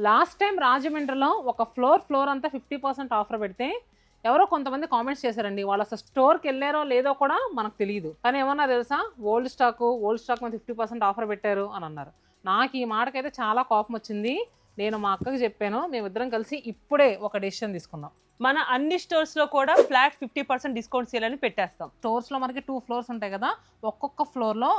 Last time రాజమండ్రిలో ఒక floor అంతా 50% ఆఫర్ పెడితే ఎవరో కొంతమంది కామెంట్స్ చేశారండి. వాళ్ళు అసలు స్టోర్కి వెళ్ళారో లేదో కూడా మనకు తెలియదు. కానీ ఏమన్నా తెలుసా, ఓల్డ్ స్టాక్ మీద 50% ఆఫర్ పెట్టారు అని అన్నారు. నాకు ఈ మాటకైతే చాలా కోపం వచ్చింది. నేను మా అక్కకి చెప్పాను, మేమిద్దరం కలిసి ఇప్పుడే ఒక డెసిషన్ తీసుకున్నాం. మన అన్ని స్టోర్స్లో కూడా ఫ్లాట్ 50% డిస్కౌంట్ సేల్ అని పెట్టేస్తాం. స్టోర్స్లో మనకి 2 ఫ్లోర్స్ ఉంటాయి కదా, ఒక్కొక్క ఫ్లోర్లో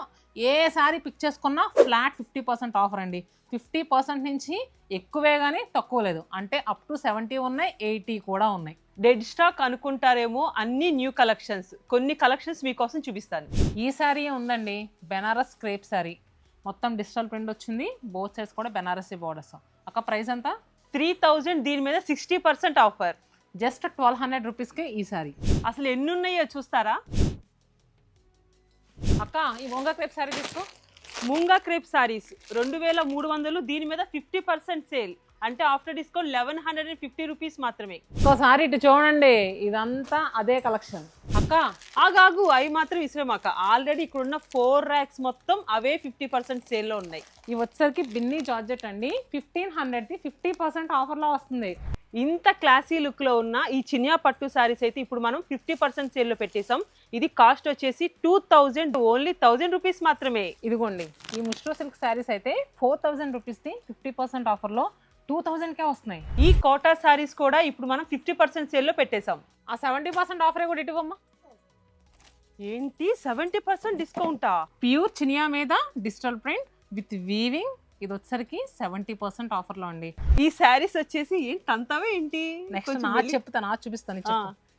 ఏ సారీ పిక్ చేసుకున్నా ఫ్లాట్ 50% ఆఫర్ అండి. 50% నుంచి ఎక్కువే కానీ తక్కువ లేదు. అంటే అప్ టు 70 ఉన్నాయి, 80 కూడా ఉన్నాయి. డెడ్ స్టాక్ అనుకుంటారేమో, అన్ని న్యూ కలెక్షన్స్. కొన్ని కలెక్షన్స్ మీకోసం చూపిస్తాను. ఈ సారీ ఉందండి, బెనారస్ క్రేప్ సారీ, మొత్తం డిజిటల్ ప్రింట్ వచ్చింది, బోత్ సైడ్స్ కూడా బెనారసీ బోర్డర్స్. అక్క ప్రైస్ ఎంత? 3000. దీని మీద 60% ఆఫర్. జస్ట్ 1200 రూపీస్కి ఈ సారీ. అసలు ఎన్ని ఉన్నాయో చూస్తారా? అక్క ఈ ముంగా క్రేప్ సారీ తీసుకో. ముంగా క్రేప్ సారీస్ 2300. దీని మీద 50% సేల్. అంటే ఆఫ్టర్ డిస్కౌంట్ 1150 రూపీస్ మాత్రమే. ఒకసారి ఇటు చూడండి, ఇదంతా అదే కలెక్షన్. అక్క ఆగాగు, అవి మాత్రం ఇసురేమాక. ఆల్రెడీ ఇక్కడ ఉన్న 4 ర్యాక్స్ మొత్తం అవే 50% సేల్లో ఉన్నాయి. ఇవి వచ్చేసరికి బిన్నీ జార్జెట్ అండి, 1500కి 50% ఆఫర్లో వస్తుంది. ఇంత క్లాసీ లుక్ లో ఉన్న ఈ చినియా పట్టు సారీస్ అయితే ఇప్పుడు మనం 50% సేల్ లో పెట్టేసాం. ఇది కాస్ట్ వచ్చేసి 2000, ఓన్లీ 1000 రూపీస్ మాత్రమే. ఇదిగోండి, ఈ ముష్రో సిల్క్ సారీస్ అయితే 4000 రూపీస్ది 50% ఆఫర్లో 2000కే వస్తున్నాయి. ఈ కోటా సారీస్ కూడా ఇప్పుడు మనం 50% సేల్ లో పెట్టేసాం. ఆ 70% ఆఫరే కూడా ఇటువమ్మా. ఏంటి 70% డిస్కౌంటా? ప్యూర్ చినియా మీద డిజిటల్ ప్రింట్ విత్ వీవింగ్. ఇది వచ్చరికి 70% ఆఫర్లో అండి. ఈ శారీస్ వచ్చేసి ఏంటంతావే ఏంటి? నెక్స్ట్ నా చెప్తాను, చూపిస్తాను.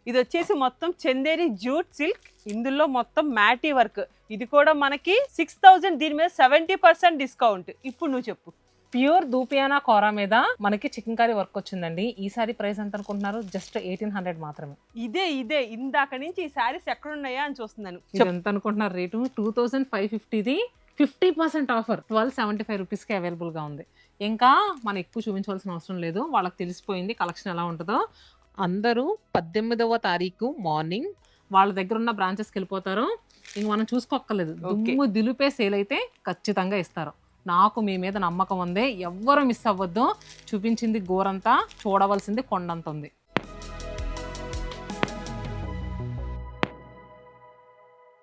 ఇది వచ్చేసి మొత్తం చందేరి జూట్ సిల్క్, ఇందులో మొత్తం మ్యాటీ వర్క్. ఇది కూడా మనకి 6000. దీని మీద 70% డిస్కౌంట్. ఇప్పుడు నువ్వు చెప్పు. ప్యూర్ దూపియానా కోరా మీద మనకి చికెన్ కర్రీ వర్క్ వచ్చిందండి. ఈ సారీ ప్రైస్ ఎంత అనుకుంటున్నారు? జస్ట్ 1800 మాత్రమే. ఇదే ఇందాక నుంచి ఈ శారీస్ ఎక్కడున్నాయా అని చూస్తున్నాను. ఎంత అనుకుంటున్నారు రేటు? 2550ది 50% ఆఫర్ 1275 రూపీస్కి అవైలబుల్గా ఉంది. ఇంకా మనం ఎక్కువ చూపించవలసిన అవసరం లేదు, వాళ్ళకి తెలిసిపోయింది కలెక్షన్ ఎలా ఉంటుందో. అందరూ 18వ తారీఖు మార్నింగ్ వాళ్ళ దగ్గర ఉన్న బ్రాంచెస్కి వెళ్ళిపోతారు. ఇంక మనం చూసుకోక్కర్లేదు, దుమ్ము దిలుపే సేల్ అయితే ఖచ్చితంగా ఇస్తారు. నాకు మీ మీద నమ్మకం ఉంది, ఎవ్వరూ మిస్ అవ్వద్దు. చూపించింది గోరంతా, చూడవలసింది కొండంత ఉంది.